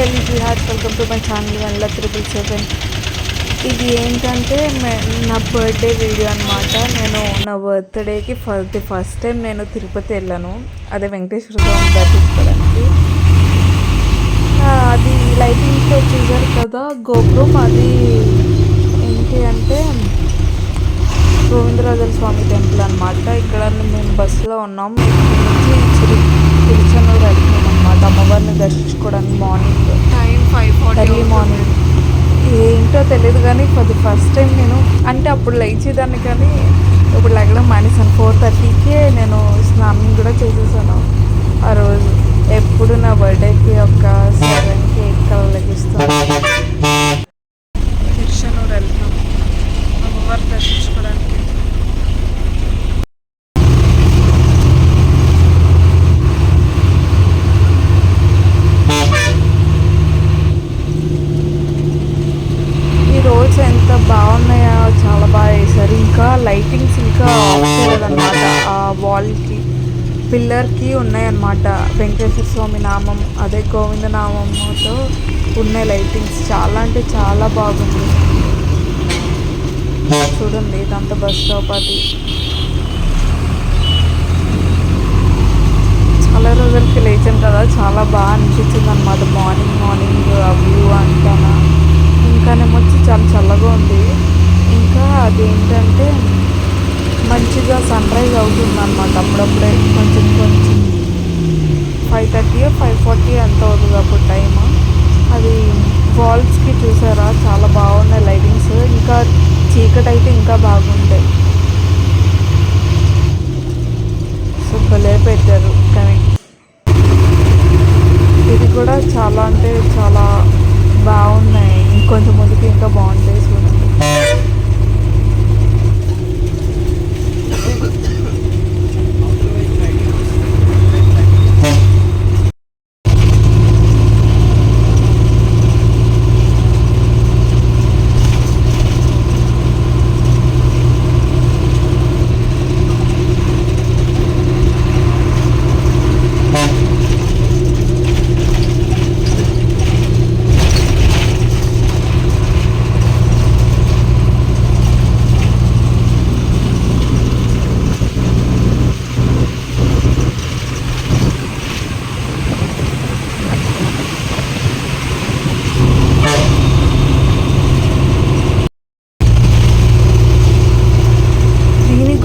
LG heart welcome to my channel 1,777. ఇది ఏంటంటే నా బర్త్డే వీడియో అనమాట. నేను నా బర్త్డేకి ఫస్ట్ టైం నేను తిరుపతి వెళ్ళాను, అదే వెంకటేశ్వర స్వామి దర్శించుకోవడానికి. అది లైటింగ్తో చూసారు కదా గోపురం, అది ఏంటి అంటే గోవిందరాజుల స్వామి టెంపుల్ అనమాట. ఇక్కడ మేము బస్సులో ఉన్నాం, ఇక్కడ నుంచి తిరుచనూరు వెళ్తున్నాం అనమాట అమ్మవారిని దర్శించుకోవడానికి. Morning time 5:40 early morning. ఏంటో తెలియదు కానీ ఫస్ట్ టైం నేను అంటే అప్పుడు లేచేదాన్ని, కానీ ఇప్పుడు లెగడం మానేసాను. 4:30కే నేను స్నానం కూడా చేసేసాను ఆ రోజు. ఎప్పుడు నా బర్త్డేకి ఒక 7కి 8 కల్లా లెగిస్తాను. తిరుచనూరు వెళ్తున్నాం అమ్మవారిని దర్శించుకోవడానికి. రోడ్స్ ఎంత బాగున్నాయో, చాలా బాగా వేశారు. ఇంకా లైటింగ్స్ ఇంకా ఆఫ్ చేయలేదన్నమాట. ఆ వాల్కి పిల్లర్కి ఉన్నాయన్నమాట వెంకటేశ్వర స్వామి నామం, అదే గోవింద నామంతో ఉన్నాయి లైటింగ్స్. చాలా అంటే చాలా బాగుంది. చూడండి ఇదంతా బస్ స్టాప్. అది చాలా రోజులకి లేచాను కదా, చాలా బాగా అనిపించింది అనమాట. మార్నింగ్ ఆ వ్యూ అంటానా. ఇంకానేమొచ్చి చాలా చల్లగా ఉంది. ఇంకా అదేంటంటే మంచిగా సన్ రైజ్ అవుతుంది అనమాట అప్పుడప్పుడే. కొంచెం 5:30 5:40 ఎంత అవుతుంది అప్పుడు టైమ్. అది వాల్స్కి చూసారా, చాలా బాగున్నాయి లైటింగ్స్. ఇంకా చీకటి అయితే ఇంకా బాగుంటాయి. సో భలే పెట్టారు. కానీ ఇది కూడా చాలా అంటే చాలా బాగున్నాయి. ఇంకొంచెం ముందుకి ఇంకా బాగుంటాయి. చూడండి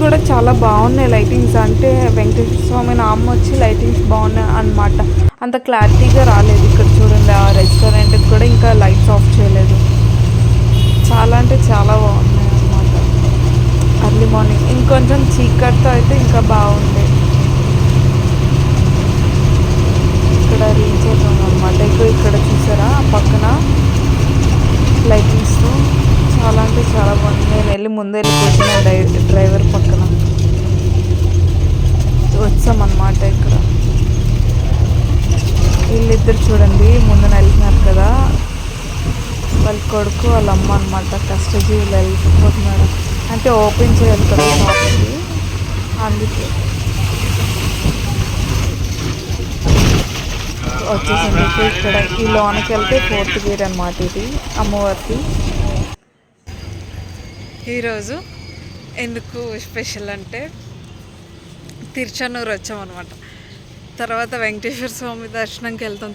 కూడా చాలా బాగున్నాయి లైటింగ్స్. అంటే వెంకటేశ్వర స్వామి నామం వచ్చి లైటింగ్స్ బాగున్నాయి అన్నమాట. అంత క్లారిటీగా రాలేదు. ఇక్కడ చూడండి ఆ రెస్టారెంట్కి కూడా ఇంకా లైట్స్ ఆఫ్ చేయలేదు. చాలా అంటే చాలా బాగున్నాయి అన్నమాట. ఎర్లీ మార్నింగ్ ఇంకొంచెం చీకటితో అయితే ఇంకా బాగుంది. ఇక్కడ రీచ్ అవుతుంది అనమాట. ఇక్కడ చూసారా పక్కన లైటింగ్స్తో చాలా అంటే చాలా బాగుంది. నేను వెళ్ళి ముందే వెళ్ళిపోతున్నా డ్రైవర్ పక్కన వచ్చామన్నమాట. ఇక్కడ వీళ్ళిద్దరు చూడండి ముందున వెళ్తున్నారు కదా, వాళ్ళ కొడుకు వాళ్ళ అమ్మ అనమాట. కష్టజీవులు వెళ్ళిపోతున్నారు. అంటే ఓపెన్ చేయాలి కదా షాప్కి, అందుకే వచ్చేసింది. ఇక్కడ ఈ లోనకి వెళ్తే 4th గేట్ అనమాట. ఇది అమ్మవారికి. ఈరోజు ఎందుకు స్పెషల్ అంటే తిరుచానూరు వచ్చామన్నమాట. తర్వాత వెంకటేశ్వర స్వామి దర్శనంకి వెళ్తాం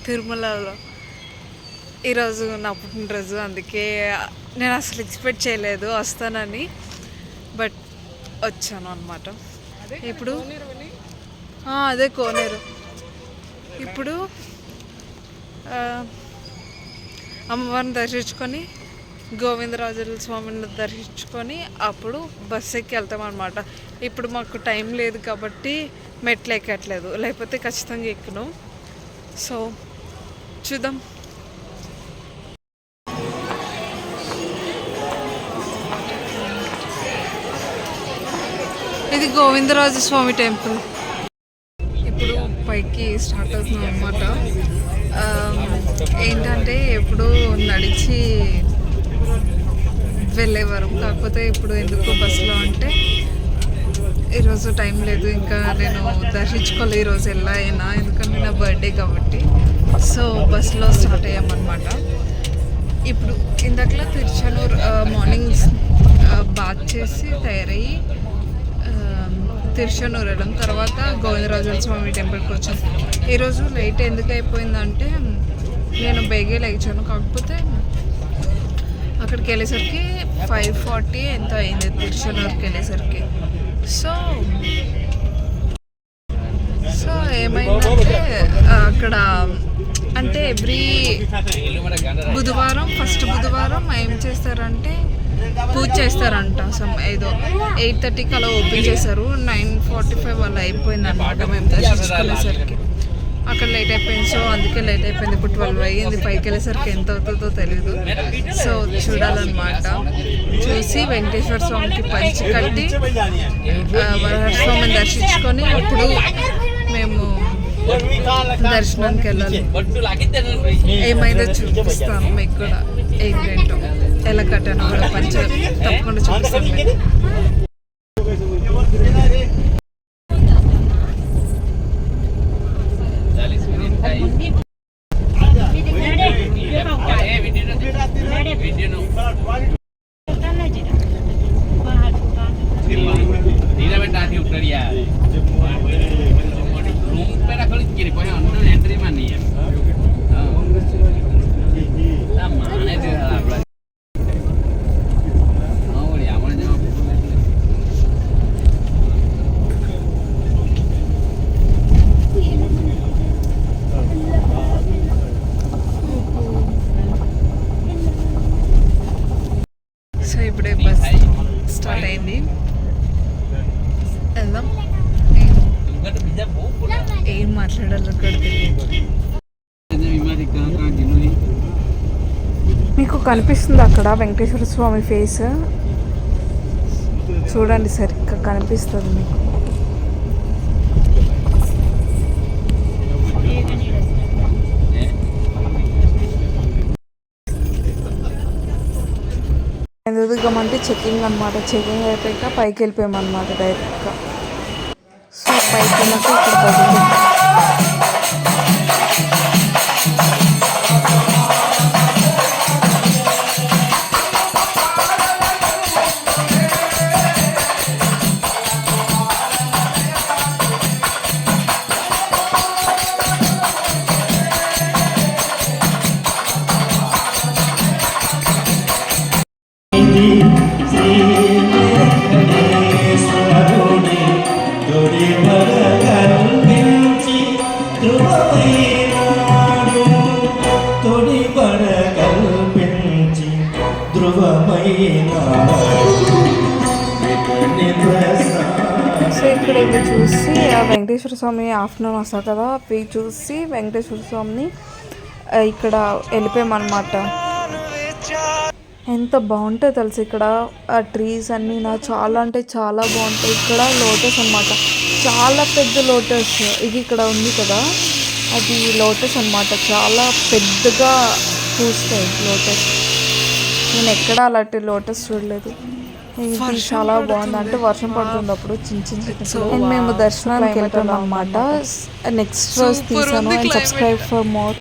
తిరుమలలో. ఈరోజు నా పుట్టినరోజు, అందుకే నేను అసలు ఎక్స్పెక్ట్ చేయలేదు వస్తానని, బట్ వచ్చాను అనమాట. ఇప్పుడు అదే కోనేరు. ఇప్పుడు అమ్మవారిని దర్శించుకొని గోవిందరాజుల స్వామిని దర్శించుకొని అప్పుడు బస్ ఎక్కి వెళ్తాం అనమాట. ఇప్పుడు మాకు టైం లేదు కాబట్టి మెట్లు ఎక్కట్లేదు, లేకపోతే ఖచ్చితంగా ఎక్కను. సో చూద్దాం. ఇది గోవిందరాజ స్వామి టెంపుల్. ఇప్పుడు పైకి స్టార్ట్ అవుతున్నాం అన్నమాట. ఏంటంటే ఎప్పుడు నడిచి వెళ్ళేవారు, కాకపోతే ఇప్పుడు ఎందుకు బస్సులో అంటే ఈరోజు టైం లేదు, ఇంకా నేను దర్శించుకోవాలి ఈరోజు ఎలా అయినా, ఎందుకంటే నా బర్త్డే కాబట్టి. సో సో బస్లో స్టార్ట్ అయ్యామన్నమాట. ఇప్పుడు ఇందాకలా తిరుచానూరు మార్నింగ్ బాత్ చేసి తయారయ్యి తిరుచానూరు వెళ్ళాం. తర్వాత గోవిందరాజుల స్వామి టెంపుల్కి వచ్చాం. ఈరోజు లేట్ ఎందుకు అయిపోయిందంటే నేను బేగే లేచాను, కాకపోతే అక్కడికి వెళ్ళేసరికి 5:40 ఎంతో అయింది తిరుచానూరుకి వెళ్ళేసరికి. సో ఏమైందంటే అక్కడ అంటే ఎవ్రీ బుధవారం ఫస్ట్ బుధవారం ఏం చేస్తారంటే పూజ చేస్తారంట. ఏదో 8:30కి అలా ఓపెన్ చేశారు. 9:45 అలా అయిపోయింది అనమాట మేము దర్శించుకునేసరికి. అక్కడ లేట్ అయిపోయింది, సో అందుకే లేట్ అయిపోయింది. ఇప్పుడు 12 అయ్యింది. పైకి వెళ్ళేసరికి ఎంత అవుతుందో తెలీదు. సో చూడాలన్నమాట. చూసి వెంకటేశ్వర స్వామికి పంచి కట్టి వరహర స్వామిని దర్శించుకొని అప్పుడు మేము దర్శనానికి వెళ్ళాలి. ఏమైందో చూపిస్తాను మీకు కూడా, ఏంటంటో ఎలా కట్టాను కూడా పంచ తప్పకుండా చూపిస్తాను మీకు. సో ఇప్పుడే బస్ స్టార్ట్ అయింది, వెళ్దాం. ఏం మాట్లాడాలో కూడా తెలియదు. మీకు కనిపిస్తుంది అక్కడ వెంకటేశ్వర స్వామి ఫేస్ చూడండి, సరిగ్గా కనిపిస్తుంది మీకు. ఎందుకు దిగమంటే చెకింగ్ అనమాట. చెకింగ్ అయిపోయాక పైకి వెళ్ళిపోయామన్నమాట డైరెక్ట్గా. సో పైకి వెళ్ళాక ఇక్కడ బదులు సో ఇక్కడ ఇవి చూసి వెంకటేశ్వర స్వామి ఆఫ్టర్నూన్ వస్తారు కదా, అవి చూసి వెంకటేశ్వర స్వామిని ఇక్కడ వెళ్ళిపోయామన్నమాట. ఎంత బాగుంటాయి తెలుసు ఇక్కడ ట్రీస్ అన్నీ చాలా అంటే చాలా బాగుంటాయి. ఇక్కడ లోటస్ అన్నమాట, చాలా పెద్ద లోటస్. ఇది ఇక్కడ ఉంది కదా, అది లోటస్ అన్నమాట. చాలా పెద్దగా పూస్తాయి లోటస్. నేను ఎక్కడ అలాంటి లోటస్ చూడలేదు. ఇది చాలా బాగుంది. అంటే వర్షం పడుతుంది అప్పుడు చిన్న చిన్న. మేము దర్శనానికి వెళ్తాం అన్నమాట. నెక్స్ట్ రోజు తీసాను. And subscribe for more.